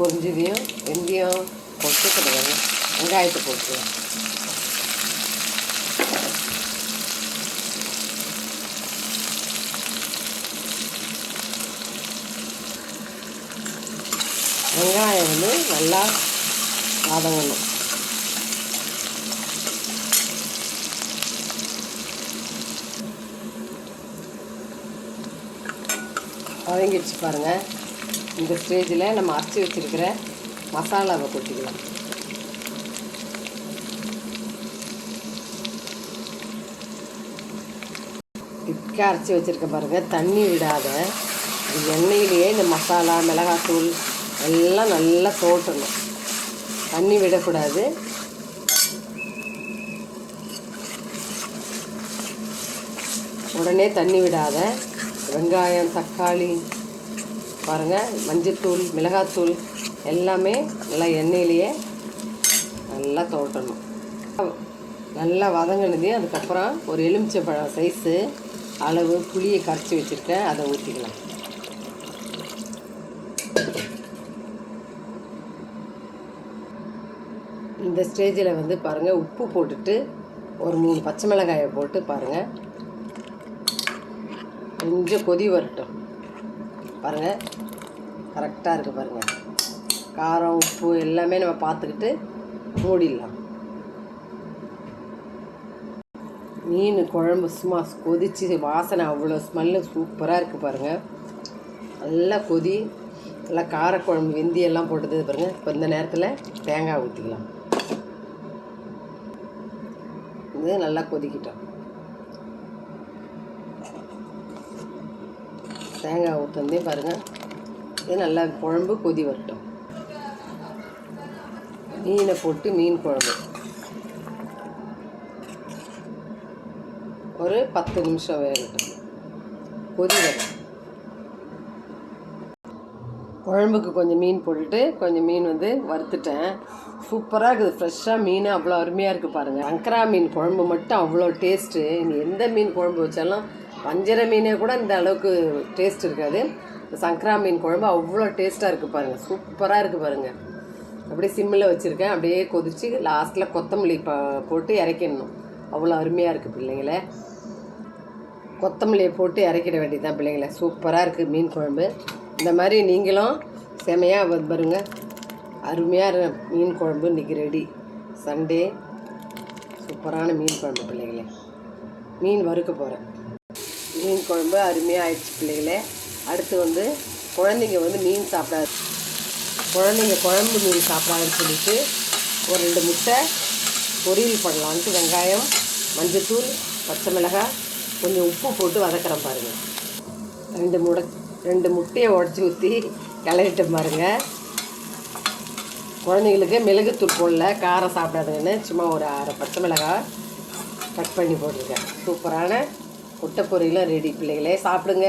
பொரிஞ்சதையும் வெந்தயம் போட்டு கொடுங்க. வெங்காயத்தை போட்டுக்கலாம். வெங்காயம் வந்து நல்லா வதங்கணும். வதங்கிடுச்சு பாருங்கள். இந்த ஸ்டேஜில் நம்ம அரைச்சி வச்சுருக்கிற மசாலாவை கொட்டிக்கலாம். திக்காக அரைச்சி வச்சுருக்க பாருங்கள். தண்ணி விடாத எண்ணெயிலேயே இந்த மசாலா மிளகாத்தூள் எல்லாம் நல்லா தோட்டணும். தண்ணி விடக்கூடாது. உடனே தண்ணி விடாத வெங்காயம் தக்காளி பாருங்கள், மஞ்சத்தூள் மிளகாத்தூள் எல்லாமே நல்லா எண்ணெயிலேயே நல்லா தோட்டணும். நல்லா வதங்கினதையும் அதுக்கப்புறம் ஒரு எலுமிச்சைப்பழம் சைஸு அளவு புளியை கரைச்சி வச்சுருக்கேன், அதை ஊற்றிக்கலாம். இந்த ஸ்டேஜில் வந்து பாருங்கள் உப்பு போட்டுட்டு ஒரு 3 பச்சை மிளகாயை போட்டு பாருங்கள். கொஞ்சம் கொதி வரட்டும். பாருங்கள் கரெக்டாக இருக்குது பாருங்கள். காரம் உப்பு எல்லாமே நம்ம பார்த்துக்கிட்டு மூடிடலாம். மீன் குழம்பு சும்மா கொதிச்சு வாசனை அவ்வளோ ஸ்மெல்லு சூப்பராக இருக்குது பாருங்கள். நல்லா கொதி, நல்லா காரக்குழம்பு வெந்தியெல்லாம் போட்டது பாருங்கள். இப்போ இந்த நேரத்தில் தேங்காய் ஊற்றிக்கலாம். இது நல்லா கொதிக்கிட்டோம். தேங்காய் ஊற்றந்தே பாருங்கள். இது நல்லா குழம்பு கொதி வரட்டும். மீனை போட்டு மீன் குழம்பு ஒரு 10 நிமிஷம் வேகட்டும். கொதி வரும். குழம்புக்கு கொஞ்சம் மீன் போட்டுட்டு கொஞ்சம் மீன் வந்து வறுத்துட்டேன். சூப்பராக இருக்குது. ஃப்ரெஷ்ஷாக மீன் அவ்வளோ அருமையாக இருக்குது பாருங்கள். சங்கரா மீன் குழம்பு மட்டும் அவ்வளோ டேஸ்ட்டு. நீ எந்த மீன் குழம்பு வச்சாலும் வஞ்சரை மீனே கூட இந்த அளவுக்கு டேஸ்ட் இருக்காது. சங்கரா மீன் குழம்பு அவ்வளோ டேஸ்ட்டாக இருக்குது பாருங்கள். சூப்பராக இருக்குது பாருங்கள். அப்படியே சிம்மில் வச்சுருக்கேன். அப்படியே கொதித்து லாஸ்ட்டில் கொத்தமல்லி போட்டு இறக்கிடணும். அவ்வளோ அருமையாக இருக்குது பிள்ளைங்களே. கொத்தமல்லியை போட்டு இறக்கிட வேண்டியது தான் பிள்ளைங்களே. சூப்பராக இருக்குது மீன் குழம்பு. இந்த மாதிரி நீங்களும் செமையாக பாருங்க. அருமையாக மீன் குழம்பு இன்றைக்கி ரெடி. சண்டே சூப்பரான மீன் குழம்பு பிள்ளைங்களே. மீன் வறுக்க போகிறேன். மீன் குழம்பு அருமையாக ஆயிடுச்சு பிள்ளைகளே. அடுத்து வந்து குழந்தைங்க வந்து மீன் சாப்பிடாது. குழந்தைங்க குழம்பு மீன் சாப்பிடாதுன்னு சொல்லிட்டு ஒரு 2 முட்டை பொரியல் பண்ணலான்ட்டு வெங்காயம் மஞ்சத்தூள் பச்சை மிளகாய் கொஞ்சம் உப்பு போட்டு வதக்கிறேன் பாருங்கள். 2 முட்டையை உடச்சி ஊற்றி கிளறிட்டு பாருங்கள். குழந்தைங்களுக்கு மிளகுத்தூள் போடல, காரம் சாப்பிடாதுங்கன்னு சும்மா ஒரு 1/2 பச்சை மிளகாய் கட் பண்ணி போட்டிருக்கேன். சூப்பரான முட்டை பொரியலும் ரெடி பிள்ளைகளே. சாப்பிடுங்க.